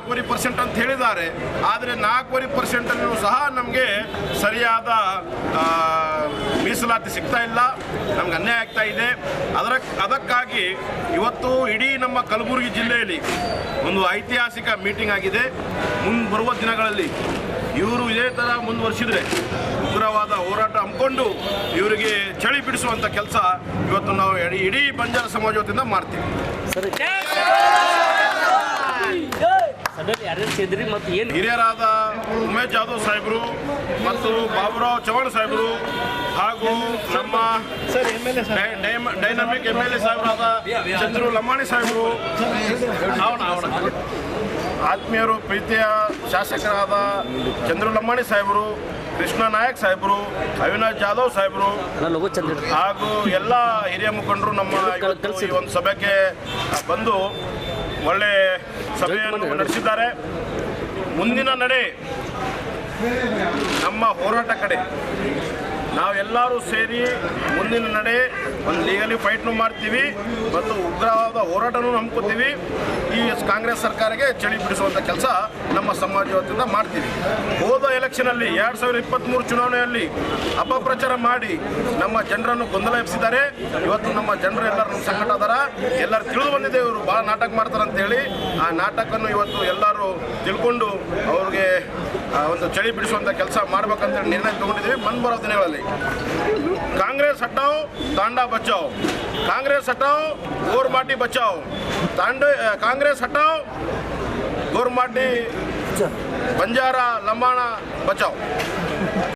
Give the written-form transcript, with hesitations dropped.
4.5% ಅಂತ ಹೇಳಿದ್ದಾರೆ. ಆದರೆ 4.5% ಸಹ ನಮಗೆ ಸರಿಯಾದ ಮೀಸಲಾತಿ ಸಿಗ್ತಾ ಇಲ್ಲ, ನಮ್ಗೆ ಅನ್ಯಾಯ ಆಗ್ತಾ ಇದೆ. ಅದಕ್ಕಾಗಿ ಇವತ್ತು ಇಡೀ ನಮ್ಮ ಕಲಬುರಗಿ ಜಿಲ್ಲೆಯಲ್ಲಿ ಒಂದು ಐತಿಹಾಸಿಕ ಮೀಟಿಂಗ್ ಆಗಿದೆ. ಬರುವ ದಿನಗಳಲ್ಲಿ ಇವರು ಇದೇ ಥರ ಮುಂದುವರಿಸಿದರೆ ಉಗ್ರವಾದ ಹೋರಾಟ ಹಮ್ಮಿಕೊಂಡು ಇವರಿಗೆ ಚಳಿ ಬಿಡಿಸುವಂಥ ಕೆಲಸ ಇವತ್ತು ನಾವು ಇಡೀ ಬಂಜಾರ ಸಮಾಜ ವತಿಯಿಂದ ಮಾಡ್ತೀವಿ. ಹಿರಿಯರಾದ ಉಮೇಶ್ ಜಾಧವ್ ಸಾಹೇಬರು ಮತ್ತು ಬಾಬುರಾವ್ ಚವಾಣ್ ಸಾಹೇಬರು ಹಾಗೂ ನಮ್ಮ ಡೈನಮಿಕ್ MLA ಸಾಹೇಬರಾದ ಚಂದ್ರು ಲಮಾಣಿ ಸಾಹೇಬರು, ಆತ್ಮೀಯರು ಪ್ರೀತಿಯ ಶಾಸಕರಾದ ಚಂದ್ರು ಲಮಾಣಿ ಸಾಹೇಬರು, ಕೃಷ್ಣ ನಾಯಕ್ ಸಾಹೇಬರು, ಅವಿನಾಶ್ ಜಾಧವ್ ಸಾಹೇಬರು ಹಾಗೂ ಎಲ್ಲ ಹಿರಿಯ ಮುಖಂಡರು ನಮ್ಮ ಈ ಒಂದು ಸಭೆಗೆ ಬಂದು ಒಳ್ಳೆ ಸಭೆಯನ್ನು ನಡೆಸಿದ್ದಾರೆ. ಮುಂದಿನ ನಡೆ ನಮ್ಮ ಹೋರಾಟ ಕಡೆ ನಾವೆಲ್ಲರೂ ಸೇರಿ ಮುಂದಿನ ನಡೆ ಒಂದು ಲೀಗಲಿ ಫೈಟ್ನು ಮಾಡ್ತೀವಿ ಮತ್ತು ಉಗ್ರವಾದ ಹೋರಾಟನೂ ಹಮ್ಮಿಕೊತೀವಿ. ಈ ಕಾಂಗ್ರೆಸ್ ಸರ್ಕಾರಕ್ಕೆ ಚಳಿ ಬಿಡಿಸುವಂಥ ಕೆಲಸ ನಮ್ಮ ಸಮಾಜ ವತಿಯಿಂದ ಮಾಡ್ತೀವಿ. ಹೋದ ಎಲೆಕ್ಷನಲ್ಲಿ 2023 ಚುನಾವಣೆಯಲ್ಲಿ ಅಪಪ್ರಚಾರ ಮಾಡಿ ನಮ್ಮ ಜನರನ್ನು ಗೊಂದಲ ಎಬ್ಬಿಸಿದ್ದಾರೆ. ಇವತ್ತು ನಮ್ಮ ಜನರು ಎಲ್ಲರೂ ನಮ್ಮ ಸಂಕಟ ಅದಾರ, ಎಲ್ಲರೂ ತಿಳಿದು ಬಂದಿದೆ ಇವರು ಭಾಳ ನಾಟಕ ಮಾಡ್ತಾರೆ ಅಂತೇಳಿ. ಆ ನಾಟಕವನ್ನು ಇವತ್ತು ಎಲ್ಲರೂ ತಿಳ್ಕೊಂಡು ಅವ್ರಿಗೆ ಒಂದು ಚಳಿ ಬಿಡಿಸುವಂಥ ಕೆಲಸ ಮಾಡ್ಬೇಕಂತೇಳಿ ನಿರ್ಣಯ ತೊಗೊಂಡಿದ್ದೀವಿ. ಬರೋ ದಿನಗಳಲ್ಲಿ ಕಾಂಗ್ರೆಸ್ ಹಟಾವ್ ತಾಂಡಾ ಬಚಾವ್, ಕಾಂಗ್ರೆಸ್ ಹಟಾವ್ ಗೋರ್ಮಾಟಿ ಬಚಾವ್, ಕಾಂಗ್ರೆಸ್ ಹಟಾವ್ ಗೋರ್ಮಾಟಿ ಬಂಜಾರ ಲಂಬಾಣ ಬಚಾವ್.